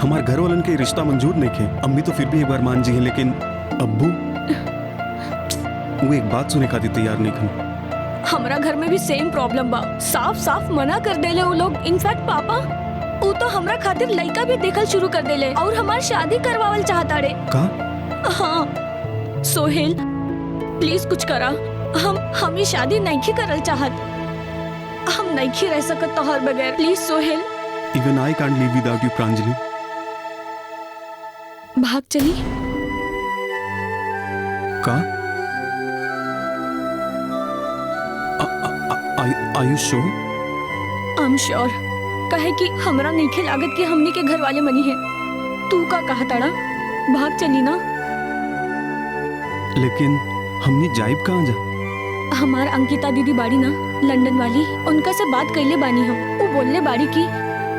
हमारे घर वालन के रिश्ता मंजूर नहीं थे। अम्मी तो फिर भी एक बार मान जी है, लेकिन अब्बू वो एक बात सुने खातिर तैयार नहीं खन। हमारा घर में भी सेम प्रॉब्लम बा। साफ साफ मना कर देले वो लोग। इनफैक्ट पापा वो तो हमरा खातिर लड़का भी देखल शुरू कर देले और हमारी शादी करवावल चाहता रे। का? हाँ सोहेल प्लीज कुछ करा। हम ये शादी नहीं करल चाहत। हम नहीं रह सकत तोहर बगैर। Please Sohail. Even I can't live without you Pranjali. भाग चली। का? Are you sure? I'm sure। कहे कि हमरा नहीं लागत कि हमनी के घर वाले मनी है। तू का कहा ताड़ा? भाग चली ना। लेकिन हमनी जाइब कहाँ जा? हमार अंकिता दीदी बाड़ी ना, लंदन वाली, उनका से बात कैले बानी हम। वो बोलने बाड़ी की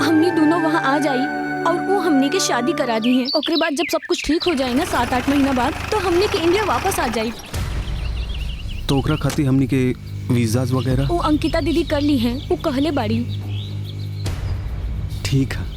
हमनी दोनों वहाँ आ जाई और वो हमनी के शादी करा दी है। ओकरे बाद जब सब कुछ ठीक हो जाए ना 7-8 महीना बाद, तो हमनी के इंडिया वापस आ जाई। तो ओकरा खातिर हमनी के वीजाज वगैरह वो अंकिता दीदी कर ली है। वो कहले बाड़ी। ठीक है।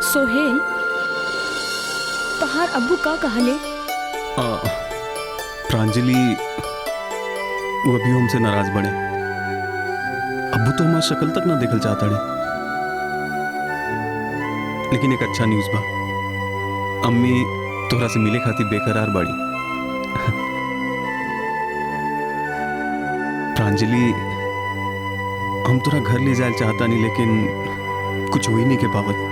सोहेल तहार अब्बू का कहले? प्रांजलि वो अभी हमसे नाराज बने। अब्बू तो हमारी शक्ल तक ना देखल चाहता है। लेकिन एक अच्छा न्यूज़ बा। अम्मी तोहरा से मिले खातिर बेकरार बाड़ी। प्रांजलि हम तोरा घर ले जाए चाहता नहीं, लेकिन कुछ हुई नहीं के पावत।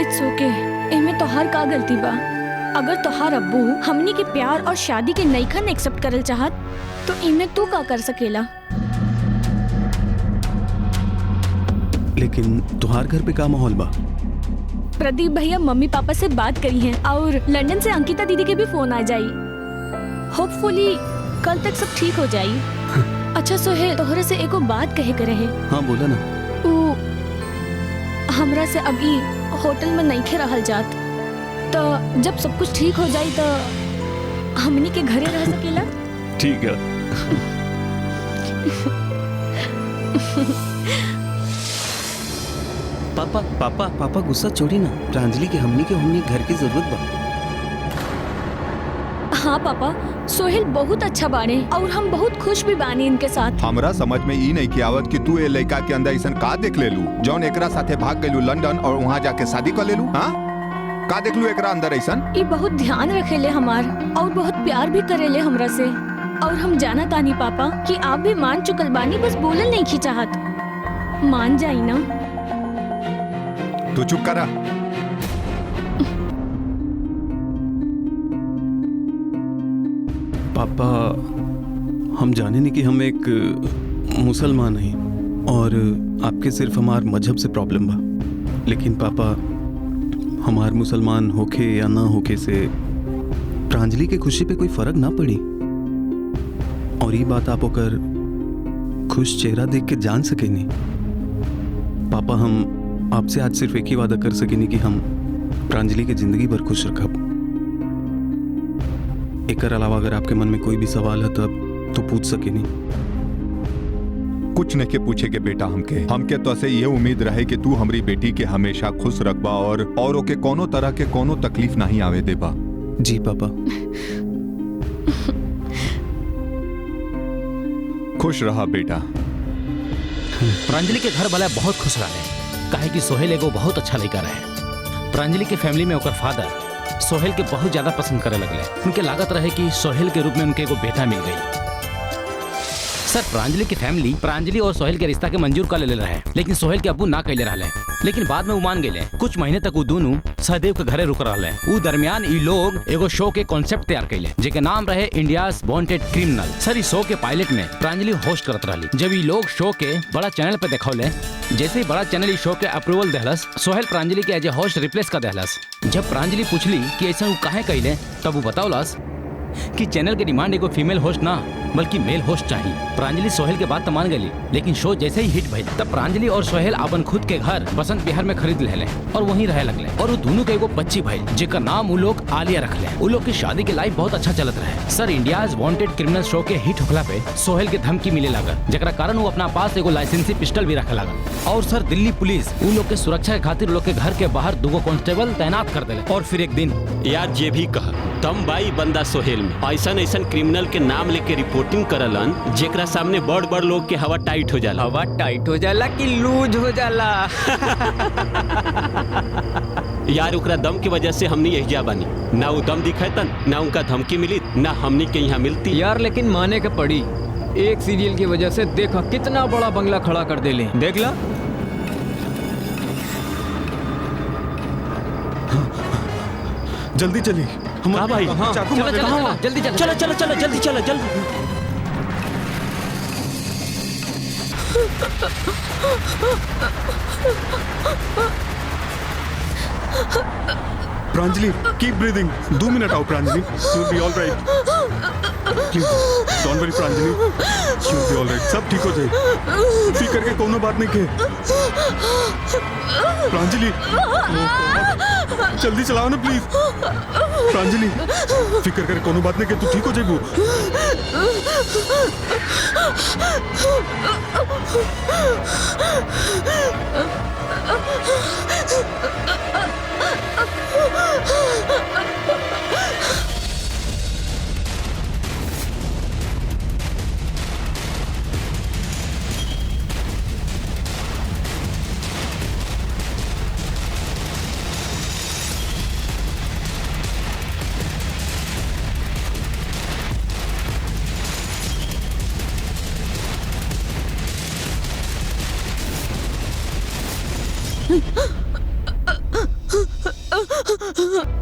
इट्स ओके। इनमें तोहार का गलती बा? अगर तोहार अब्बू हमनी के प्यार और शादी के नईखन एक्सेप्ट करल चाहत, तो इनमें तू का कर सकेला? लेकिन तुहार घर पे का माहौल बा? प्रदीप भैया मम्मी पापा से बात करी हैं और लंदन से अंकिता दीदी के भी फोन आ जाई। होपफुली कल तक सब ठीक हो जाई। अच्छा सोहेल, तोहरे से एको बात कहे करे है। हाँ बोला ना। वो हमरा से अभी होटल में नहीं रहल जात, तो जब सब कुछ ठीक हो जाई तो हमनी के घरे रह सकेला। ठीक है। पापा पापा पापा गुस्सा छोड़ी ना। प्रांजलि के हमनी घर की जरूरत बा। हाँ पापा, सोहेल बहुत अच्छा बाने और हम बहुत खुश भी बानी इनके साथ। हमरा समझ में ई नहीं की आवत कि तू ए लड़का के अंदर ऐसा का देख लेलू जौन एकरा साथे भाग गेलू लंदन और वहाँ जाके शादी कर लेलू। हाँ का देख लू एकरा अंदर ऐसा? ये बहुत ध्यान रखेले हमार और बहुत प्यार भी करेले हमरा से। और हम जाना तानी पापा कि आप भी मान चुकल बानी, बस बोलल नहीं की चाहत। मान जाई ना। तू चुप करा। पापा हम जाने नहीं कि हम एक मुसलमान हैं और आपके सिर्फ हमार मजहब से प्रॉब्लम बा। लेकिन पापा हमार मुसलमान होके या ना होके से प्रांजलि के खुशी पे कोई फर्क ना पड़ी। और ये बात आप होकर खुश चेहरा देख के जान सके नहीं। पापा हम आपसे आज सिर्फ एक ही वादा कर सके नहीं कि हम प्रांजलि के जिंदगी भर खुश रखब। एक अलावा अगर आपके मन में कोई भी सवाल है तो पूछ सके नहीं। कुछ नहीं के पूछे के बेटा। हमके तो से ये उम्मीद रहे कि तू हमारी बेटी के हमेशा खुश रखबा और ओके कोनो तरह के कोनो तकलीफ नहीं आवे देबा। जी पापा। खुश रहा बेटा। प्रांजलि के घर वाला बहुत खुश रहे, काहे कि सोहेल एगो बहुत अच्छा लड़का रहे। प्रांजलि के फैमिली में ओकर फादर सोहेल के बहुत ज्यादा पसंद करे लगले। उनके लागत रहे कि सोहेल के रूप में उनके एगो बेटा मिल गई। सर प्रांजलि की फैमिली प्रांजलि और सोहेल के रिश्ता के मंजूर कर ले रहे, लेकिन सोहेल के अब्बू ना कैले रहे। लेकिन बाद में वो मान गए। कुछ महीने तक वो दोनों सहदेव के घरे रुक रहे। वो दरमियान ई लोग एगो शो के कॉन्सेप्ट तैयार कैले जेके नाम रहे इंडियाज वांटेड क्रिमिनल। सर इस शो के पायलट में प्रांजलि होस्ट करत रही। जब ये लोग शो के बड़ा चैनल पे देखौले, जैसे ही बड़ा चैनल इस शो के अप्रूवल देहलस, सोहेल प्रांजलि के एज ए होस्ट रिप्लेस कर देहलस। जब प्रांजलि पूछली कि ऐसा वो काहे कैले, तब वो बतावलस कि चैनल के डिमांड एगो फीमेल होस्ट ना बल्कि मेल होस्ट चाहिए। प्रांजलि सोहेल के बात तो मान गई, लेकिन शो जैसे ही हिट भइल तब प्रांजलि और सोहेल अपन खुद के घर बसंत विहार में खरीद ले और वहीं रहे लगले और वो दोनों के एगो बच्ची भइल जेकर नाम वो लोग आलिया रखले। वो लोग की शादी के लाइफ बहुत अच्छा चलत रहे। सर इंडियाज वांटेड क्रिमिनल शो के हिट होखला पे सोहेल के धमकी मिले लागल, जेकरा कारण वो अपना पास एगो लाइसेंसी पिस्टल भी रखे लागल। और सर दिल्ली पुलिस उन लोग के सुरक्षा के खातिर लोग के घर के बाहर 2 कांस्टेबल तैनात कर दिले। और फिर एक दिन यार जे भी कहा तम बाई बंदा सोहेल में ऐसा क्रिमिनल के नाम लेके रिपोर्टिंग करलन जेकरा सामने बड़ बड़ लोग के हवा टाइट हो जाला। हवा टाइट हो जाला कि लूज हो जाला। यार ओकरा दम की वजह से हमने यही जा बानी, ना वो दम दिखातन ना उनका धमकी मिली ना हमने के यहाँ मिलती। यार लेकिन माने के पड़ी, एक सीरियल की वजह से देखा कितना बड़ा बंगला खड़ा कर दे ले। देख ला जल्दी चलिए। हाँ भाई चाकू मार देता हूँ। जल्दी चलो चलो चलो चलो जल्दी चलो जल्दी। Pranjali keep breathing. 2 मिनट आओ Pranjali, you will be all right. Please don't worry Pranjali, you will be all right. सब ठीक हो जाए, फिकर के कोनो बात नहीं के। प्रांजलि जल्दी चलाओ ना प्लीज। प्रांजलि फिकर करे कोनो बात नहीं के, तू ठीक हो जाएगू।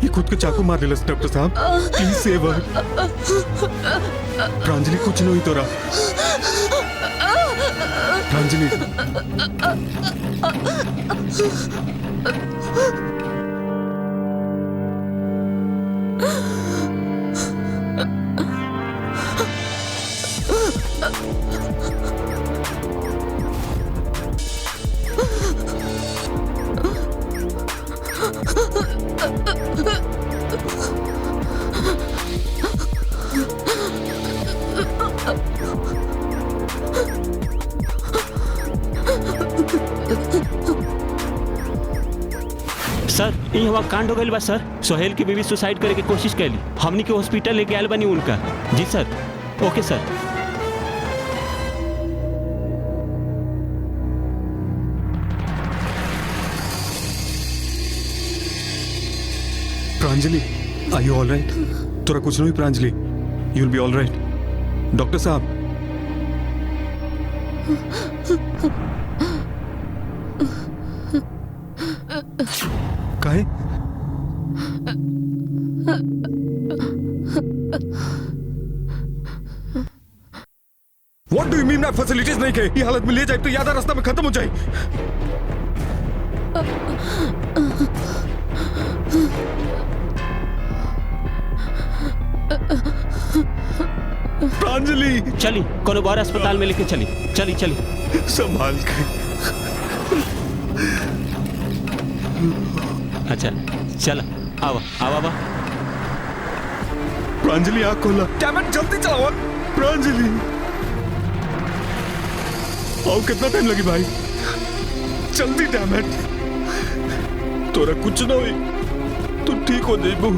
ये खुद को चाकू मार दिलस डॉक्टर साहब, प्लीज सेव हर। प्रांजलि कुछ नहीं तो रहा। प्रांजलि सर ये हवा कांड हो गई बा सर। सोहेल की बीवी सुसाइड करे की कोशिश कैली, हमनी के हॉस्पिटल लेके आयल बनी उनका। जी सर। ओके सर। प्रांजलि आर यू ऑल राइट? तोरा कुछ नहीं Pranjali, you will be all right. Doctor साहब काहे? What do you mean मैं फैसिलिटीज नहीं के? ये हालत में ले जाए तो यादा रास्ता में खत्म हो जाए। प्रांजलि चली कोनो बार अस्पताल में लेके चली। चली चली संभाल के। अच्छा चल आवा आवा आवा। प्रांजलि आँख खोला। डैमेट जल्दी चलाओ प्रांजलि। और कितना टाइम लगी भाई? जल्दी डैमेट। तोरा कुछ ना हुई, तू ठीक हो जाइबू।